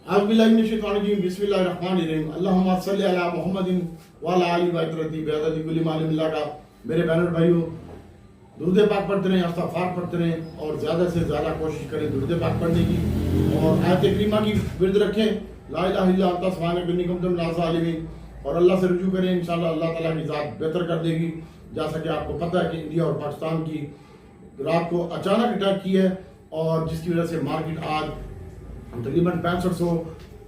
बिस्मिल्लाहिर्रहमानिर्रहीम अल्लाहुम्मा सल्ली अला मुहम्मदिन व अला आलि व इतरती बिअददी कुल्ली मालिम मिल्ला का मेरे बैनर भाइयों, दुरूद पाक पढ़ते रहें, इस्तग़फ़ार पढ़ते रहें और ज़्यादा से ज़्यादा कोशिश करें दुरूद पाक पढ़ने की और आयत करीमा की विर्द रखें, ला इलाहा इल्ला अंता सुब्हानक इन्नी कुन्तु मिनज़ ज़ालिमीन, और अल्लाह से रुजू करें। इंशाअल्लाह अल्लाह ताला की ज़ात बेहतर कर देगी। जैसा कि आपको पता है कि इंडिया और पाकिस्तान की रात को अचानक अटैक की है और जिसकी वजह से मार्केट आज तकरीबन 6500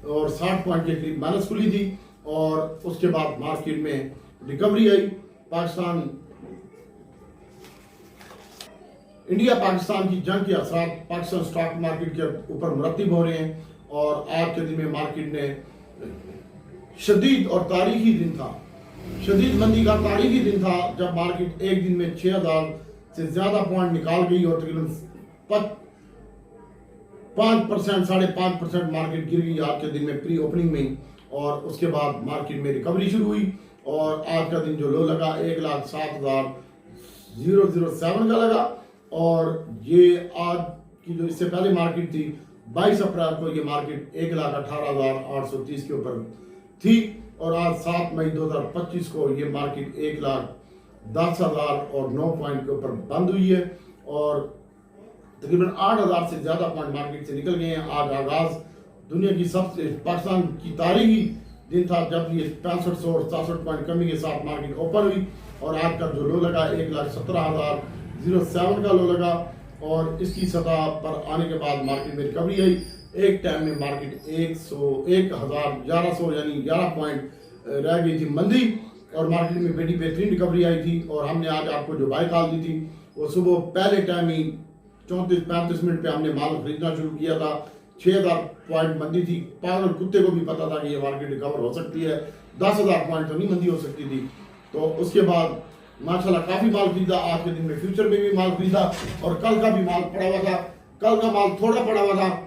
और 60 पॉइंट के करीब माइनस खुली थी और उसके बाद मार्केट में रिकवरी आई। इंडिया पाकिस्तान की जंग के असरात पाकिस्तान स्टॉक मार्केट के ऊपर मुरतब हो रहे हैं और आज के दिन में मार्केट ने शदीद और तारीखी दिन था, शदीद मंदी का तारीखी दिन था जब मार्केट एक दिन में 6000 से ज्यादा पॉइंट निकाल गई और तकरीबन 5% 5.5% मार्केट गिर गई आज के दिन में प्री ओपनिंग में, और उसके बाद मार्केट में रिकवरी शुरू हुई और आज का दिन जो लो लगा 1,07,007 का लगा और ये आज की जो इससे पहले मार्केट थी 22 अप्रैल को ये मार्केट 1,18,830 के ऊपर थी और आज 7 मई 2025 को ये मार्केट 1,10,009 पॉइंट के ऊपर बंद हुई है और तकरीबन 8,000 से ज्यादा पॉइंट मार्केट से निकल गए हैं। आज आगाज दुनिया की सबसे पाकिस्तान की तारीखी दिन था जब ये 6500 और 67 पॉइंट कमी के साथ मार्केट ओपन हुई और आज का जो लो लगा 1,17,007 का लो लगा और इसकी सतह पर आने के बाद मार्केट में रिकवरी आई। एक टाइम में मार्केट 1,1100 यानी 11 पॉइंट रह गई थी मंदी और मार्केट में बड़ी बेहतरीन रिकवरी आई थी और हमने आज आपको जो बाय कॉल दी थी वो सुबह पहले टाइम ही 34-35 मिनट पे हमने माल खरीदना शुरू किया था। 6,000 पॉइंट मंदी थी, पागल कुत्ते को भी पता था कि ये मार्केट रिकवर हो सकती है, 10,000 पॉइंट तो नहीं मंदी हो सकती थी। तो उसके बाद माशाल्लाह काफी माल खरीदा, आज के दिन में फ्यूचर में भी माल खरीदा और कल का भी माल पड़ा हुआ था। कल का माल थोड़ा पड़ा हुआ था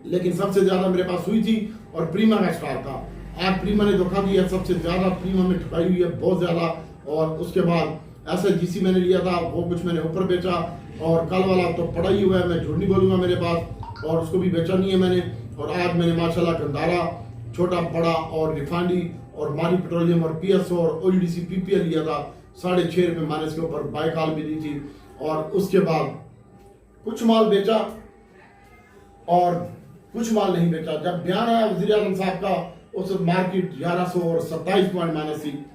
लेकिन सबसे ज्यादा मेरे पास हुई थी और प्रीमा का स्टॉक था। आज प्रीमा ने धोखा दिया, सबसे ज्यादा प्रीमा में ठुकाई हुई है, बहुत ज्यादा। और उसके बाद ऐसा जीसी मैंने लिया था वो कुछ मैंने ऊपर बेचा और कल वाला तो पड़ा ही हुआ है, मैं झूठ नहीं बोलूंगा मेरे पास, और उसको भी बेचा नहीं है मैंने। और आज मैंने माशाल्लाह गंदारा छोटा बड़ा और रिफाइनरी और मारी पेट्रोलियम और पीएसओ और ओईडीसी पीपीएल लिया था, 6.5 रुपए माइनस के ऊपर बाय कॉल भी दी थी। और उसके बाद कुछ माल बेचा और कुछ माल नहीं बेचा। जब बयान आया वजीर आजम साहब का उस मार्केट 1100 और 27 पॉइंट माइनस थी।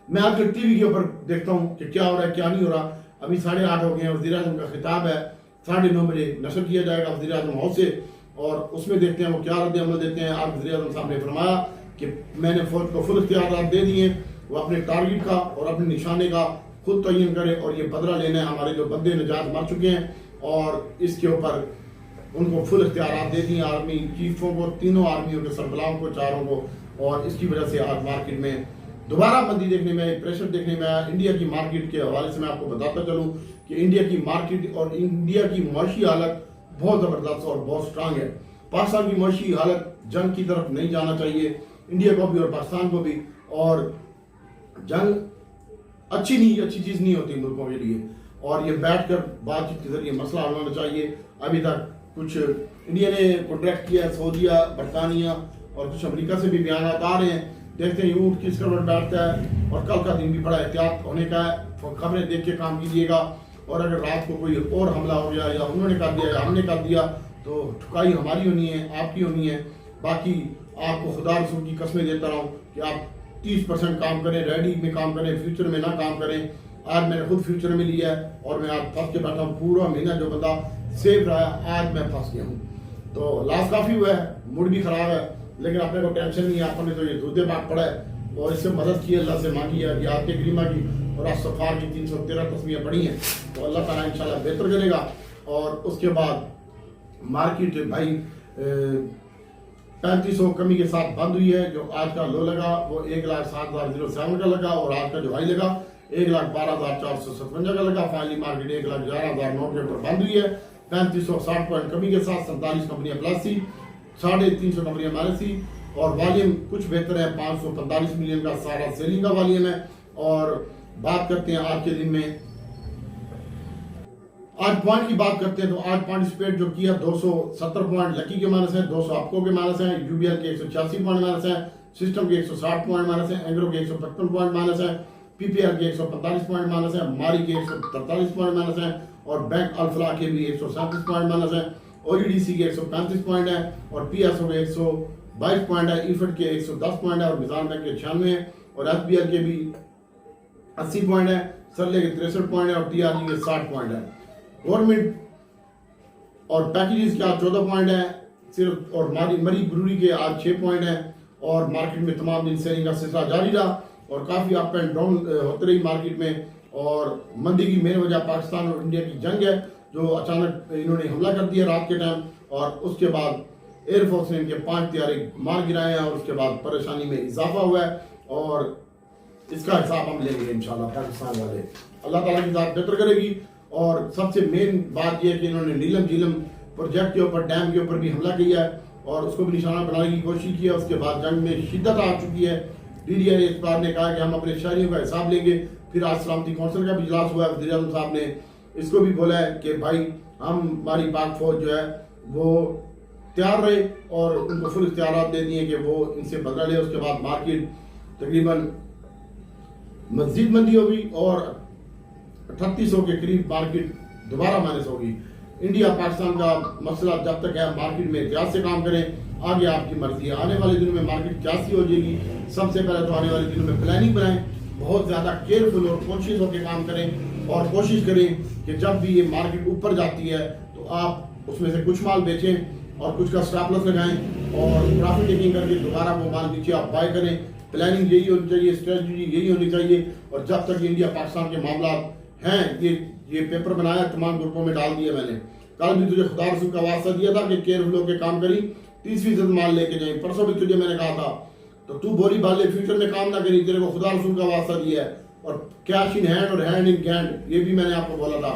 मैं आपके टीवी के ऊपर देखता हूँ कि क्या हो रहा है क्या नहीं हो रहा। अभी 8:30 हो गए हैं, वजीर आजम का खिताब है, 9:30 बजे नशर किया जाएगा वजीर आजम हाउस से और उसमें देखते हैं वो क्या रद्द अमल देते हैं। आज वजीर आजम साहब ने फरमाया कि मैंने फौज को फुल इख्तियार दे दिए, वो अपने टारगेट का और अपने निशाने का खुद तयन करे और ये बदला लेना है। हमारे जो बंदे नजात मर चुके हैं और इसके ऊपर उनको फुल इख्तियार दे दिए, आर्मी चीफों को, तीनों आर्मियों के सरबराहों को, चारों को। और इसकी वजह से आज मार्केट में दोबारा मंदी देखने में, प्रेशर देखने में आया। इंडिया की मार्केट के हवाले से मैं आपको बताता चलूं कि इंडिया की मार्केट और इंडिया की मुआशी हालत बहुत जबरदस्त और बहुत स्ट्रांग है। पाकिस्तान की मुआशी हालत जंग की तरफ नहीं जाना चाहिए, इंडिया को भी और पाकिस्तान को भी। और जंग अच्छी चीज नहीं होती मुल्कों के लिए और ये बैठकर बातचीत के जरिए मसला हल होना चाहिए। अभी तक कुछ इंडिया ने कॉन्ट्रैक्ट किया, सऊदीया, बरतानिया और कुछ अमेरिका से भी बयान आ रहे हैं। देखते हैं ऊँट किस करवट बैठता है और कल का दिन भी बड़ा एहतियात होने का है। खबरें देख के काम कीजिएगा और अगर रात को कोई और हमला हो गया या उन्होंने कर दिया या हमने कर दिया तो ठुकाई हमारी होनी है, आपकी होनी है। बाकी आपको खुदा रसूल की कसमें देता रहा हूँ कि आप 30% काम करें, रेडी में काम करें, फ्यूचर में ना काम करें। आज मैंने खुद फ्यूचर में लिया है और मैं आज फंस के बैठा हूँ। पूरा महीना जो बंदा सेफ रहा है आज मैं फंस गया हूँ। तो लॉस काफी हुआ है, मूड भी खराब है, लेकिन अपने को टेंशन नहीं है। आपने तो ये दूधे बात पड़ा है और इससे मदद की, अल्लाह से मांगी है कि आपके करीमा की और इस्तग़फ़ार की 313 तस्मीरें पड़ी हैं तो अल्लाह ताला इंशाल्लाह बेहतर करेगा। और उसके बाद मार्केट भाई 3500 कमी के साथ बंद हुई है। जो आज का लो लगा वो 1,07,007 का लगा और आज का जो हाई लगा 1,12,457 का लगा। फाइनली मार्केट 1,11,009 के ऊपर बंद हुई है। 3560 पॉइंट कमी के साथ 47 कंपनियां प्लस थी, 350 कंपनियां माइनस थी और वॉल्यूम कुछ बेहतर है, 545 मिलियन का सारा सेलिंग का वॉल्यूम है। और बात करते हैं आज के दिन में आज पॉइंट की बात करते हैं तो आज पार्टिसिपेट जो किया 270 पॉइंट लकी के माइनस है, 200 आपको के माइनस है, यूबीएल के 186 पॉइंट माइनस है, सिस्टम के 160 पॉइंट माइनस है, एंग्रो के 155 पॉइंट माइनस है, पीपीआर के 145 पॉइंट माइनस है, मारी के 143 पॉइंट माइनस है और बैंक अल्फला के भी 137 पॉइंट माइनस है, ओईडीसी के 135 पॉइंट है और पीएसओ के 122 पॉइंट है, ईफेड के 110 पॉइंट है और मिसाल बैंक के 96 है और एसबीएल के भी 80 पॉइंट है, सरले के 63 पॉइंट है और टीआरजी के 60 पॉइंट है। गवर्नमेंट और पैकेजेस के आज 14 पॉइंट है सिर्फ और मरी ब्रूरी के आज 6 पॉइंट है और मार्केट में तमाम दिन सेलिंग का सिलसिला जारी रहा और काफ़ी अप एंड डाउन होते रही मार्केट में। और मंदी की मेन वजह पाकिस्तान और इंडिया की जंग है जो अचानक इन्होंने हमला कर दिया रात के टाइम और उसके बाद एयरफोर्स ने इनके 5 त्यारे मार गिराए हैं और उसके बाद परेशानी में इजाफा हुआ है और इसका हिसाब हम लेंगे इंशाल्लाह पाकिस्तान वाले। अल्लाह ताला की ज़ात बेहतर करेगी। और सबसे मेन बात यह है कि इन्होंने नीलम झीलम प्रोजेक्ट के ऊपर डैम के ऊपर भी हमला किया है और उसको भी निशाना बनाने की कोशिश की है। उसके बाद जंग में शिद्दत आ चुकी है। डीडीआई इस बार ने कहा कि हम अपने शहरियों का हिसाब लेंगे। फिर आज सलामती कौंसिल का भी इजलास हुआ है, वज़ीर आज़म साहब ने इसको भी बोला है कि भाई हमारी पाक फौज जो है वो तैयार रहे और उनको फुल इख्तियारात दे दिए कि वो इनसे बदला ले। उसके बाद मार्केट तकरीबन मजीद मंदी होगी और 3800 के करीब मार्केट दोबारा माइनस होगी। इंडिया पाकिस्तान का मसला जब तक है मार्केट में एहतियात से काम करें, आगे आपकी मर्जी है। आने वाले दिनों में मार्केट क्या सी हो जाएगी, सबसे पहले तो आने वाले दिनों में प्लानिंग बनाएं, बहुत ज़्यादा केयरफुल और कॉन्शियस होकर काम करें और कोशिश करें कि जब भी ये मार्केट ऊपर जाती है तो आप उसमें से कुछ माल बेचें और कुछ का स्टॉप लॉस लगाएं और प्रॉफिट टेकिंग करके दोबारा वो माल नीचे आप बाय करें। प्लानिंग यही होनी चाहिए, स्ट्रेटजी यही होनी चाहिए। और जब तक इंडिया पाकिस्तान के मामला हैं, ये पेपर बनाया, तमाम ग्रुपों में डाल दिया मैंने। कल भी तुझे खुदा रसूल का वास्ता दिया था कि केयरफुल होकर काम करी, 30% माल लेके जाए। परसों भी तुझे मैंने कहा था तो तू बोली बाले फ्यूचर में काम ना करी, तेरे को खुदा रसूल का वास्ता दिया है। और कैश इन हैंड और हैंड इन हैंड ये भी मैंने आपको बोला था,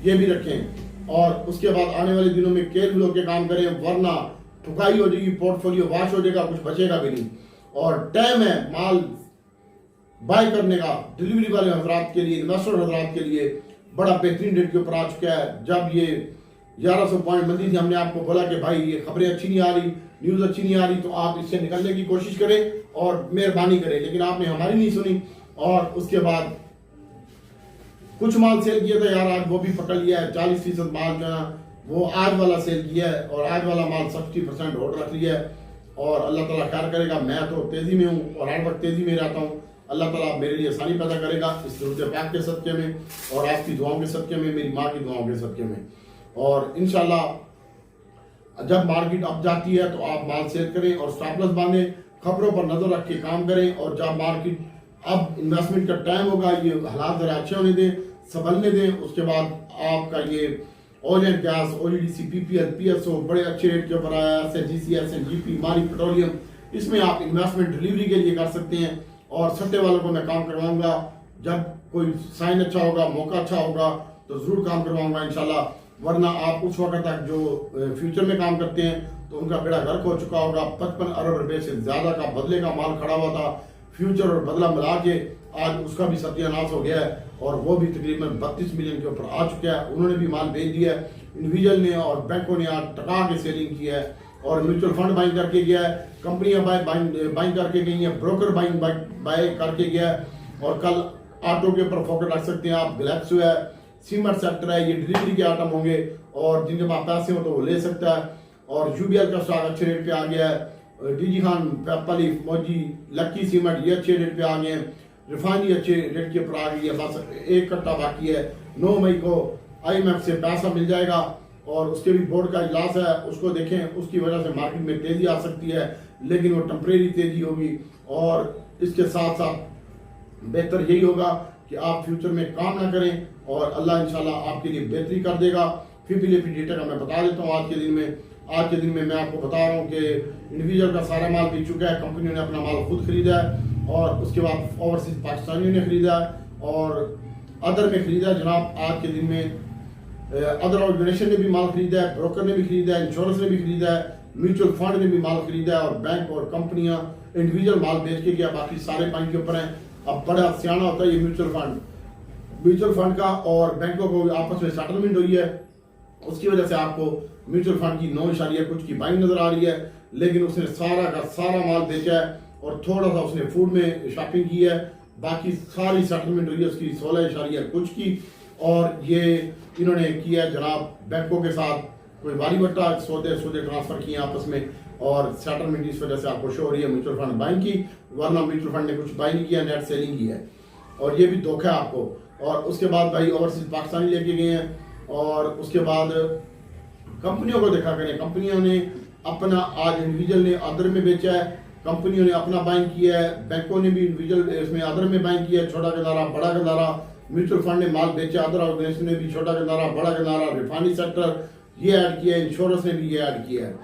ये भी रखें। और उसके बाद आने वाले दिनों में केयरफुल होकर काम करें, वरना ठुकाई हो जाएगी, पोर्टफोलियो वाश हो जाएगा, कुछ बचेगा भी नहीं। और टाइम है माल बाय करने का। डिलीवरी वाले हजरात के लिए, इन्वेस्टर हजरात के लिए बड़ा बेहतरीन रेट के ऊपर आ चुका है। जब ये 1100 पॉइंट मंदी थी, हमने आपको बोला कि भाई ये खबरें अच्छी नहीं आ रही, न्यूज़ अच्छी नहीं आ रही, तो आप इससे निकलने की कोशिश करें और मेहरबानी करें। लेकिन आपने हमारी नहीं सुनी और उसके बाद कुछ माल सेल किया था यार, आज वो भी पकड़ लिया है। 40% माल जो है वो आज वाला सेल किया है और आज वाला माल 60% होल्ड रख लिया है। और अल्लाह ताला खैर करेगा। मैं तो तेज़ी में हूँ और हर वक्त तेज़ी में रहता हूँ। अल्लाह ताला मेरे लिए आसानी पैदा करेगा इस दुरूद पाक के सदक़े में और आपकी दुआओं के सदक़े में, मेरी माँ की दुआओं के सदक़े में। और इंशाल्लाह जब मार्केट अप जाती है तो आप माल सेल करें और स्टॉप लॉस बांधें, खबरों पर नजर रख के काम करें। और जब मार्केट अब इन्वेस्टमेंट का टाइम होगा, ये हालात जरा अच्छे होने दें, संभलने दें। उसके बाद आपका ये oil and gas, OEDC, PPL, PSO बड़े अच्छे रेट के ऊपर आया, एसएनजीसी, एसएनजीपी, मारी पेट्रोलियम, इसमें आप इन्वेस्टमेंट डिलीवरी के लिए कर सकते हैं। और सट्टे वालों को मैं काम करवाऊंगा, जब कोई साइन अच्छा होगा, मौका अच्छा होगा तो जरूर काम करवाऊंगा इंशाल्लाह। वरना आप उस वक्त तक जो फ्यूचर में काम करते हैं तो उनका बेड़ा गर्क हो चुका होगा। 55 अरब रुपए से ज्यादा का बदले का माल खड़ा हुआ था, फ्यूचर और बदला मिला के आज उसका भी सत्यानाश हो गया है और वो भी तकरीबन 32 मिलियन के ऊपर आ चुका है। उन्होंने भी माल बेच दिया है। इंडिविजुअल ने और बैंकों ने आज टका के सेलिंग किया है और म्यूचुअल फंड बाइंग करके गया है, कंपनियां बाइंग करके गई हैं, ब्रोकर बाय करके गया है। और कल ऑटो के ऊपर फोकस रख सकते हैं आप। ग्लैक्सो है, सीमेंट सेक्टर है, ये डिलीवरी के आइटम होंगे और जिनके पास पैसे हो तो वो ले सकता है। और यूबीएल का स्टॉक अच्छे रेट पे आ गया है। डीजी खान, पेपली, मौजी, लक्की सीमेंट ये अच्छे रेट पे आ गए हैं। रिफाइनरी अच्छे रेट के ऊपर आ गई है। बस एक कट्टा बाकी है। 9 मई को IMF से पैसा मिल जाएगा और उसके भी बोर्ड का इजलास है, उसको देखें। उसकी वजह से मार्केट में तेजी आ सकती है, लेकिन वो टेम्परेरी तेजी होगी। और इसके साथ साथ बेहतर यही होगा कि आप फ्यूचर में काम ना करें और अल्लाह इंशाल्लाह आपके लिए बेहतरी कर देगा। फिर डेटा का मैं बता देता हूँ। आज के दिन में मैं आपको बता रहा हूँ कि इंडिविजुअल का सारा माल बिक चुका है। कंपनियों ने अपना माल खुद खरीदा है और उसके बाद ओवरसीज पाकिस्तानियों ने खरीदा है और अदर में खरीदा है। जनाब आज के दिन में अदर ऑर्गेनाइजेशन ने भी माल खरीदा है, ब्रोकर ने भी खरीदा है, इंश्योरेंस ने भी खरीदा है, म्यूचुअल फंड ने भी माल खरीदा है और बैंक और कंपनियां इंडिविजुअल माल बेच के गया। बाकी सारे बैंक के ऊपर हैं। अब बड़ा सियाना होता है ये म्यूचुअल फंड। म्यूचुअल फंड का और बैंकों को आपस में सेटलमेंट हुई है, उसकी वजह से आपको म्यूचुअल फंड की 9 कुछ की बाइंग नजर आ रही है, लेकिन उसने सारा का सारा माल बेचा है और थोड़ा सा उसने फूड में शॉपिंग की है, बाकी सारी सेटलमेंट हुई है उसकी 16 कुछ की। और ये इन्होंने किया जनाब बैंकों के साथ कोई वारी बट्टा सौदे ट्रांसफर किए आपस में और सेटलमेंट इस वजह से आपको शो हो रही है म्यूचुअल फंड बाइंग की, वरना म्यूचुअल फंड ने कुछ बाइंग नहीं किया, नेट सेलिंग की है और ये भी धोखा है आपको। और उसके बाद भाई ओवरसीज पाकिस्तानी लेके गए हैं और उसके बाद कंपनियों को देखा करें, कंपनियों ने अपना आज इंडिविजुअल ने अदर में बेचा है, कंपनियों ने अपना बाइंग किया है, बैंकों ने भी इंडिविजुअल इसमें अदर में बाइंग किया है, छोटा गंदारा बड़ा गंदारा, म्यूचुअल फंड ने माल बेचा, अदर ऑर्गेनाइजेशन ने भी छोटा गंदारा बड़ा गंदारा, रिफाइनरी सेक्टर ये ऐड किया है, इंश्योरेंस ने भी ये ऐड किया है।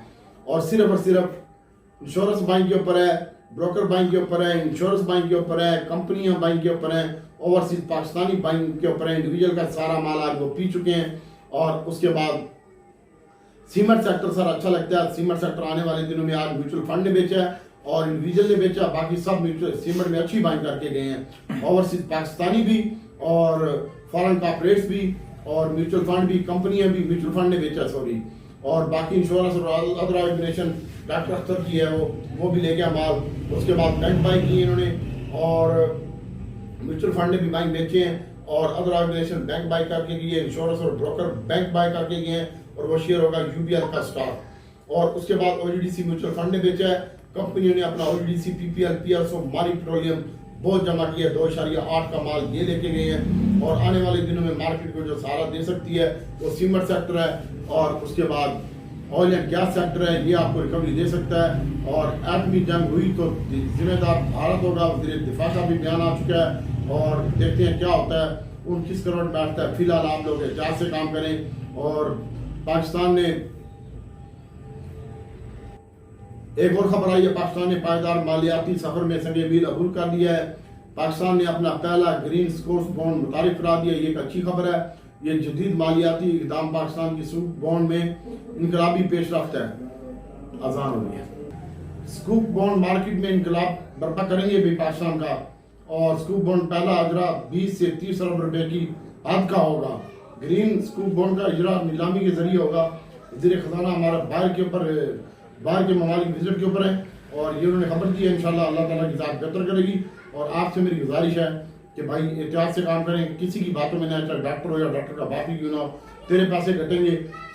और सिर्फ इंश्योरेंस बाइंग के ऊपर है, ब्रोकर बाइंग के ऊपर है, इंश्योरेंस बाइंग के ऊपर है, कंपनियां बाइंग के ऊपर है, ओवरसीज पाकिस्तानी बाइंग के ऊपर है, इंडिविजुअल का सारा माल आज वो पी चुके हैं। और उसके बाद सीमेंट सेक्टर सर अच्छा लगता है, सीमेंट सेक्टर आने वाले दिनों में आज म्यूचुअल फंड ने बेचा है और इंडिविजुअल ने बेचा, बाकी सब म्यूचुअल सीमेंट में अच्छी बाइंग करके गए हैं, ओवरसीज पाकिस्तानी भी और फॉरेन कॉर्पोरेट्स भी और म्यूचुअल फंड भी, कंपनियां भी, म्यूचुअल फंड ने बेचा सॉरी, और बाकी इंश्योरेंस और अदर ऑर्गेनाइजेशन डॉक्टर अख्तर की है वो भी ले गया माल। उसके बाद बैंक बाइंग की इन्होंने और म्यूचुअल फंड ने भी बाइंग बेचे हैं और अदर ऑर्गेनाइजेशन बैंक बाई करके गई है, इंश्योरेंस और ब्रोकर बैंक बाय करके गए हैं और वो शेयर होगा यूबीएल का स्टॉक। और उसके बाद ओजीडीसी म्यूचुअल फंड ने बेचा है, कंपनियों ने अपना ओजीडीसी पीपीएल पीएसओ मारी पेट्रोलियम बहुत जमा किया, 2.8 का माल ये लेके गए हैं और आने वाले दिनों में मार्केट को जो सहारा दे सकती है वो सीमेंट सेक्टर है और उसके बाद ऑयल एंड गैस सेक्टर है, ये आपको रिकवरी दे सकता है। और एटमी जंग हुई तो जिम्मेदार भारत होगा, वज़ीर दिफा का भी बयान आ चुका है और देखते हैं क्या होता है, उन किस करोड़ बैठता है। फिलहाल आप लोग एहतियात से काम करें। और पाकिस्तान ने एक और खबर आई है, पाकिस्तान ने पायदार मालियाती सफर में संग मील अबूल कर दिया है, पाकिस्तान ने अपना पहला ग्रीन स्कोर्स बॉन्ड मुतारिफ करा दिया, ये एक अच्छी खबर है। ये जदीद मालियाती इक़दाम पाकिस्तान की स्कूप बॉन्ड में इनकलाबी पेशरफ्त है। अजान हो रही है। स्कूप बॉन्ड मार्केट में इनकलाब बर्पा करेंगे भी पाकिस्तान का और स्कूप बॉन्ड पहला अजरा 20 से 30 अरब रुपए की हद का होगा। ग्रीन स्कूप बॉन्ड का इजरा नीलामी के जरिए होगा। वज़ीर खजाना हमारा बाहर के ममालिक विजिट के ऊपर है और ये उन्होंने खबर दी है, इंशाल्लाह अल्लाह ताला की ज़ात बेहतर करेगी। और आपसे मेरी गुजारिश है कि भाई एहतियात से काम करें, किसी की बातों में ना, चाहे डॉक्टर हो या डॉक्टर का बाप ही क्यों ना हो, तेरे पैसे घटेंगे।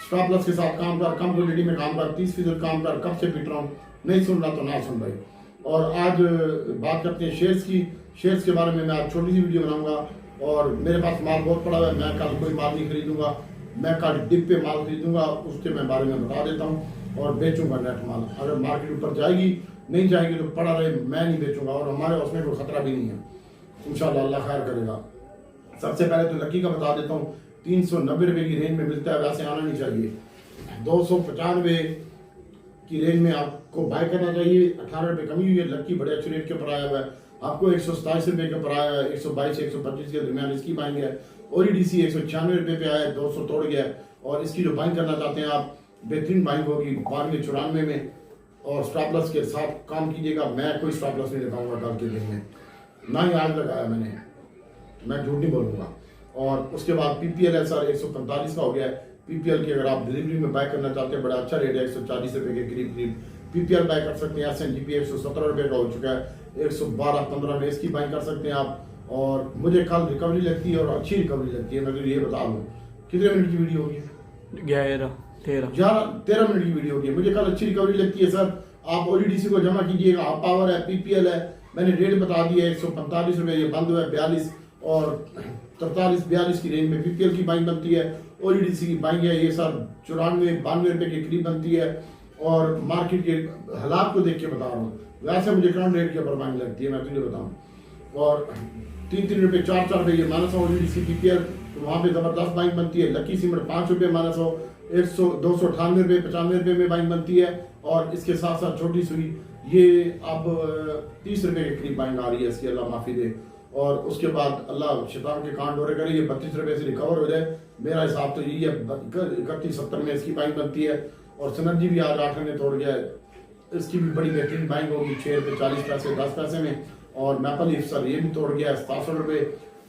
स्टॉप लॉस के साथ काम कर, कम क्वालिटी में काम कर, 30% काम कर। कब से पिट रहा हूँ, नहीं सुन रहा तो ना सुन भाई। और आज बात करते हैं शेयर्स की। शेयर्स के बारे में मैं आज छोटी सी वीडियो बनाऊंगा और मेरे पास माल बहुत पड़ा हुआ है, मैं कल कोई माल नहीं खरीदूंगा, मैं कल डिप पे माल खरीदूंगा, उसके मैं बारे में बता देता हूँ और बेचूंगा नेट माल। अगर मार्केट ऊपर जाएगी नहीं जाएगी तो पड़ा रहे, मैं नहीं बेचूंगा और हमारे उसमें कोई खतरा भी नहीं है, इंशाल्लाह अल्लाह खैर करेगा। सबसे पहले तो लकी का बता देता हूँ, 390 रुपए की रेंज में मिलता है, वैसे आना नहीं चाहिए। 295 की रेंज में आपको बाय करना चाहिए। 18 रुपए कमी हुई है, लकी बड़े अच्छे रेट के ऊपर आया हुआ है, आपको 127 रुपए के ऊपर आया है, 122 से 125 के दरमियान इसकी बाइंग है। ओईडीसी 196 रुपए पे आया है, 200 तोड़ गया है और इसकी जो बाइंग करना चाहते हैं आप, बेहतरीन बाइंग होगी 92-94 में और स्टॉप लॉस के साथ काम कीजिएगा। मैं कोई स्टॉप लॉस नहीं लगाऊंगा कल के दिन में, ना ही आज लगाया मैंने, मैं झूठ नहीं बोलूंगा। और उसके बाद पीपीएल है सर 145 का हो गया है। पीपीएल की अगर आप डिलीवरी में बाय करना चाहते हैं, बड़ा अच्छा रेट है, 140 रुपए के करीब पीपीएल बाय कर सकते हैं। एसएनजीपी 117 रुपए का हो चुका है, 112-15 में इसकी बाय कर सकते हैं आप। और मुझे कल रिकवरी लगती है और अच्छी रिकवरी लगती है, मैं तो ये बता दूँ। कितने मिनट की वीडियो होगी? 13 मिनट की वीडियो होगी। मुझे कल अच्छी रिकवरी लगती है सर। आप ओजीडीसी को जमा कीजिएगा, आप पावर है, पीपीएल है, मैंने रेट बता दिया है 145 रुपए, ये बंद हुआ है 42 और 43-42 की रेंज में पीपीएल की बाइंग बनती है। ओजीडीसी की बाइंग है ये सर 94-92 रुपए के करीब बनती है और मार्केट के हालात को देख के बता रहा हूँ, वैसे मुझे करंट रेट के ऊपर बाइंग लगती है, मैं तुझे बताऊँ। और 3-3 रुपए 4-4 रुपए ये माइनस हो ओजीडीसी पीपीएल, तो वहाँ पे जबरदस्त बाइंग बनती है। लकी सीमेंट 5 रुपए माइनस हो, 298 रुपए 95 रुपए में बाइंग बनती है। और इसके साथ साथ छोटी सुई ये अब 30 रुपए के करीब बाइंग आ रही है इसकी, अल्लाह माफी दे। और उसके बाद अल्लाह शैतान के कान डोरे करे, ये 32 रुपए से रिकवर हो जाए, मेरा हिसाब तो यही है। 31-70 में इसकी बाइंग बनती है। और सिनर्जी भी आज 8 ने तोड़ गया है, इसकी भी बड़ी बेहतरीन बाइंग होगी 6 रुपए 40 पैसे 10 पैसे में। और मैपल लीफ सर ये भी तोड़ गया है 700 रुपए।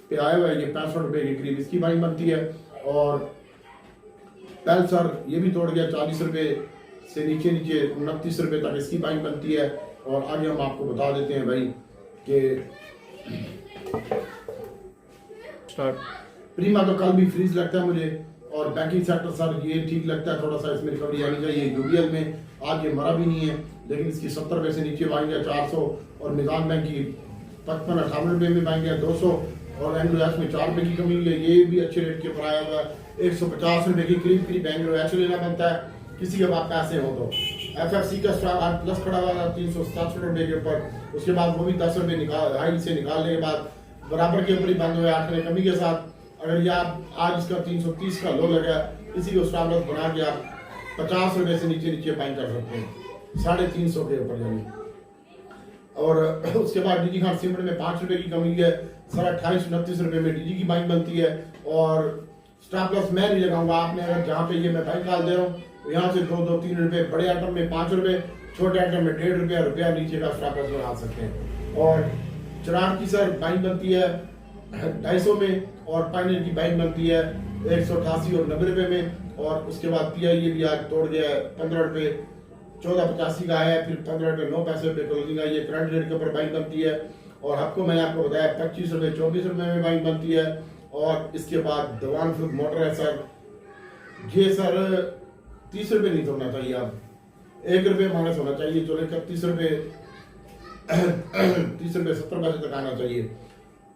पे आया हुआ है, ये 65 रुपये के करीब इसकी बाइंग बनती है। और पेल्सर ये भी तोड़ गया, 40 रुपये से नीचे 29 रुपये तक इसकी बाइंग बनती है। और आगे हम आपको बता देते हैं भाई कि प्रीमा तो कल भी फ्रीज लगता है मुझे, और बैंकिंग सेक्टर सर ये ठीक लगता है, थोड़ा सा इसमें रिकवरी आनी चाहिए। यूबीएल में आज ये मरा भी नहीं है, लेकिन इसकी 70 रुपये से नीचे बाइंग है 400, और निजाम बैंक की 55-58 रुपये में बाइंग है 200, और एंग्लो एच में 4 रुपये की कमी हुई है, ये भी अच्छे रेट के ऊपर आया हुआ है। 150 रुपये की करीब एंग्लो एच लेना बनता है किसी के पास पैसे हो तो। एफएफसी का स्टॉक आज प्लस खड़ा हुआ था 367 रुपये के ऊपर, उसके बाद वो भी 10 रुपये निकाल हाई से निकालने के बाद बराबर के ऊपर ही बंद हुआ 8 रुपये कमी के साथ। अगर ये आप आज इसका 330 का लो लगा, इसी को स्टॉप लॉस बना के आप 50 रुपये से नीचे बाइंग कर सकते हैं, 350 के ऊपर यानी। और उसके बाद डीजी खान सीमेंट में 5 रुपये की कमी है, 28-29 रुपये में डीजी की बाइंग बनती है। और स्टॉप लॉस मैं नहीं लगाऊंगा, आपने अगर जहाँ पे ये मैं बाइंग डाल दे रहा हूँ यहाँ से 2-3 रुपये, बड़े आइटम में 5 रुपये, छोटे आइटम में 1.5 रुपया नीचे का स्टॉप लॉस बना सकते हैं। और चिराग की सर बाइंग बनती है 250 में, और पाइनियर की बाइंग बनती है 188 और 90 रुपये में। और उसके बाद पीआईए भी आज तोड़ गया है 15 रुपये, 14.85 का आया, फिर 15 रुपये 9 पैसे पे क्लोजिंग आई है, करंट रेट के ऊपर बाइंग बनती है। और आपको मैंने आपको बताया 25 रुपये 24 रुपये में बाइंग बनती है। और इसके बाद दवान फ्रूट मोटर है सर, ये सर 30 रुपये नहीं तोड़ना चाहिए, आप 1 रुपये माइनस होना चाहिए, चलो 31 रुपये 30 रुपये 70 पैसे तक आना चाहिए।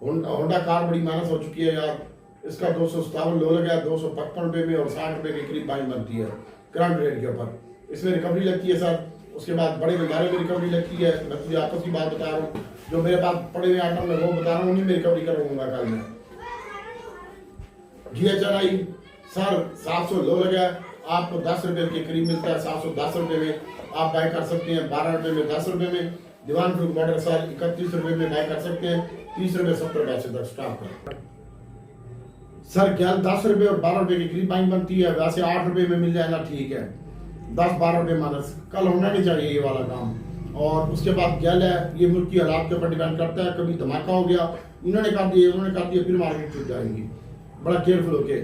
होंडा कार बड़ी माइनस हो चुकी है यार, इसका 257 लो लगा 255 रुपये में, और 60 रुपये के करीब बाइंग बनती है करंट रेट के ऊपर, इसमें रिकवरी लगती है सर। उसके बाद बड़े भंडारे में रिकवरी लगती है, मैं तुझे आपस की बात बता रहा हूँ, जो मेरे पास पड़े हुए आइटम में वो बता रहा हूँ, उन्हीं में रिकवरी करूंगा कल में। GHRI सर 700 लो लगा, आपको 10 रुपये के करीब मिलता है, 710 रुपये में आप बाय कर सकते हैं, 12 रुपये में 10 रुपये में। दीवान फ्रूट मॉडल सर 31 रुपये में बाय कर सकते हैं, 30 रुपये 70 पैसे तक स्टॉक है सर। गैल 10 रुपये और 12 रुपये की करीब बाइंग बनती है, वैसे 8 रुपये में मिल जाएगा, ठीक है, 10-12 रुपये माइनस कल होना नहीं चाहिए ये वाला काम। और उसके बाद गैल है, ये मुल्क की हालात के ऊपर डिपेंड करता है, कभी धमाका हो गया, इन्होंने कर दिया उन्होंने कर दिया, फिर मार्केट छूट जाएंगी, बड़ा केयरफुल होके।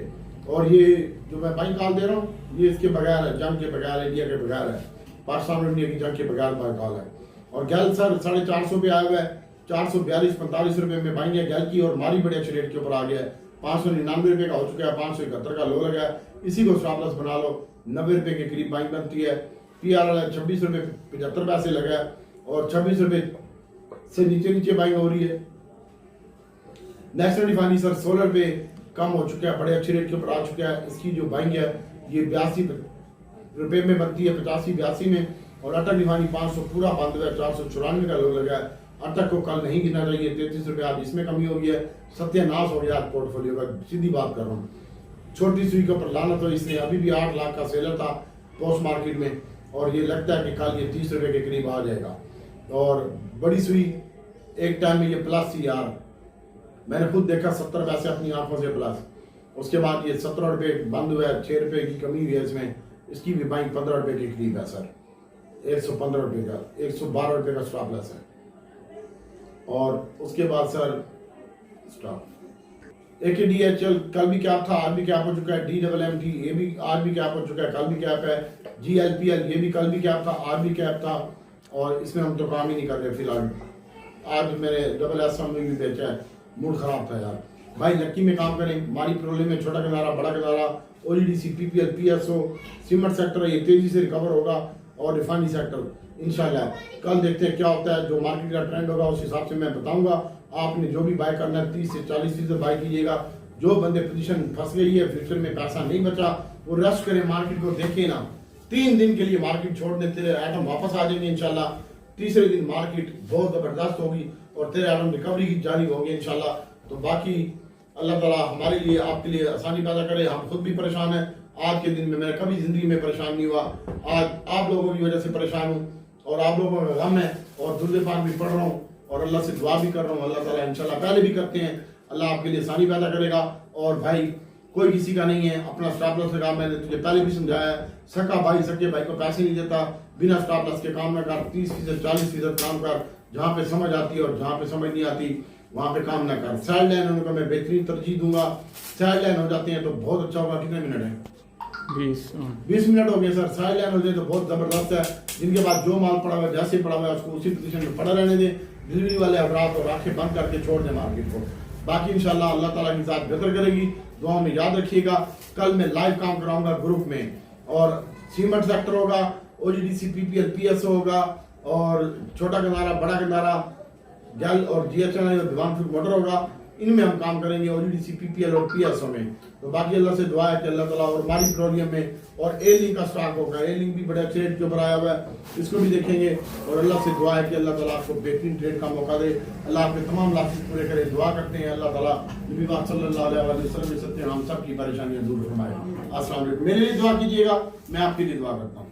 और ये जो मैं बाइंग कॉल दे रहा हूँ ये इसके बगैर है, जंग के बगैर, इंडिया के बगैर है, पाकिस्तान और इंडिया की जंग के बगैर बाइंग कॉल है। और गैल सर 450 पे आया हुआ है, 442-45 रुपये में बाइंग है गैल की, और मारी बड़े अच्छे रेट के ऊपर आ गया है, 599 रुपये का हो चुका है, 571 का लो लगा है, इसी को स्टॉप लॉस बना लो, 90 रुपये के करीब बाइंग बनती है। PRL 26 रुपये 75 पैसे लगा है, और 26 रुपये से नीचे बाइंग हो रही है। नेशनल रिफाइनरी सर 16 रुपये कम हो चुका है, बड़े अच्छे रेट के ऊपर आ चुका है, इसकी जो बाइंग है ये 82 रुपये में बनती है, 85-82 में। और अटक रिफाइनरी 500 पूरा बंद हुआ है, 494 का लो लगा है, अटक को कल नहीं गिनना चाहिए, 33 रुपये आज इसमें कमी हो गई है, सत्यानाश हो गया पोर्टफोलियो का, सीधी बात कर रहा हूँ। छोटी सुई के ऊपर लाना तो इसने अभी भी 8 लाख का सेलर था पोस्ट मार्केट में, और ये लगता है कि कल ये 30 रुपये के करीब आ जाएगा। और बड़ी सुई एक टाइम में ये प्लस थी यार, मैंने खुद देखा 70 पैसे अपनी आंखों से प्लस, उसके बाद ये 17 रुपये बंद हुआ है, 6 रुपये की कमी हुई है इसमें, इसकी भी बाइंग 15 रुपये के करीब है सर, 115 रुपये का, 112 रुपये का स्टॉप लॉस है। और उसके बाद सर स्टॉप AKDHL कल भी कैप था, आज भी कैप हो चुका है, DMMT ये भी आज भी कैप हो चुका है, कल भी कैप है, GLPL ये भी कल भी कैप था, आज भी कैप था, और इसमें हम तो काम ही नहीं कर रहे फिलहाल। आज मैंने SSM में भी बेचा है, मूड खराब था यार भाई, लक्की में काम करें, मारी पेट्रोलियम में छोटा किनारा बड़ा किनारा, OGDC PPL PSO cement sector ये तेजी से रिकवर होगा, और रिफाइनरी सेक्टर इंशाल्लाह कल देखते हैं क्या होता है, जो मार्केट का ट्रेंड होगा उस हिसाब से मैं बताऊंगा। आपने जो भी बाय करना है 30 से 40% बाय कीजिएगा, जो बंदे पोजीशन फंस गई है फ्यूचर में पैसा नहीं बचा वो रेस्ट करें, मार्केट को देखें ना, 3 दिन के लिए मार्केट छोड़ देते रहे, आइटम वापस आ जाएंगे इंशाल्लाह, तीसरे दिन मार्केट बहुत जबरदस्त होगी और तेरे आइटम रिकवरी की जारी होगी इंशाल्लाह। तो बाकी अल्लाह ताला हमारे लिए आपके लिए आसानी पैदा करे, हम खुद भी परेशान हैं, आज के दिन में मैं कभी जिंदगी में परेशान नहीं हुआ, आज आप लोगों की वजह से परेशान हूँ, और आप लोगों का गम है, और दुर्द पान भी पढ़ रहा हूँ, और अल्लाह से दुआ भी कर रहा हूँ, अल्लाह ताला इंशाल्लाह पहले भी करते हैं, अल्लाह आपके लिए आसानी पैदा करेगा। और भाई कोई किसी का नहीं है, अपना स्टॉप लॉस लगा, मैंने तुझे पहले भी समझाया है, सका भाई सके भाई को पैसे नहीं देता, बिना स्टॉप लॉस के काम न कर, 30% 40% काम कर, जहाँ पे समझ आती है और जहाँ पे समझ नहीं आती वहाँ पे काम ना कर। साइड लाइन उनको मैं बेहतरीन तरजीह दूंगा। साइड लाइन हो जाते हैं तो बहुत अच्छा होगा। कितने मिनट है? 20 मिनट हो गए सर। साइड लाइन हो जाए तो बहुत ज़बरदस्त है। जिनके पास जो माल पड़ा हुआ है, जैसे पड़ा हुआ है, उसको उसी पोजीशन में पड़ा रहने दें। डिलीवरी वाले हजरात और आंखें बंद करके छोड़ दें मार्केट को। बाकी इंशाल्लाह अल्लाह ताला की ज़ात बेहतर करेगी। दुआ में याद रखिएगा। कल मैं लाइव काम कराऊंगा ग्रुप में, और सीमेंट सेक्टर होगा, OGDC PPL PSO होगा, और छोटा गंदारा, बड़ा गंदारा, गैल और GHNI और दीवानपुर मोटर होगा। इनमें हम काम करेंगे, OGDC PPL और PSO में। तो बाकी अल्लाह से दुआ है कि अल्लाह ताला, और हमारी पेट्रोलियम में और A-लिंक का स्टॉक होगा। A-लिंक भी बड़े अच्छे रेट के ऊपर आया हुआ है, इसको भी देखेंगे। और अल्लाह से दुआ है कि अल्लाह ताला आपको बेहतरीन ट्रेड का मौका दे। अल्लाह आपके तमाम लासिस पूरे करे। दुआ करते हैं अल्लाह ताला नबी पाक सल्लल्लाहु अलैहि वसल्लम सत्य हम सब की परेशानियां दूर फरमाए। अस्सलाम वालेकुम। मेरे लिए दुआ कीजिएगा, मैं आपके लिए दुआ करता हूँ।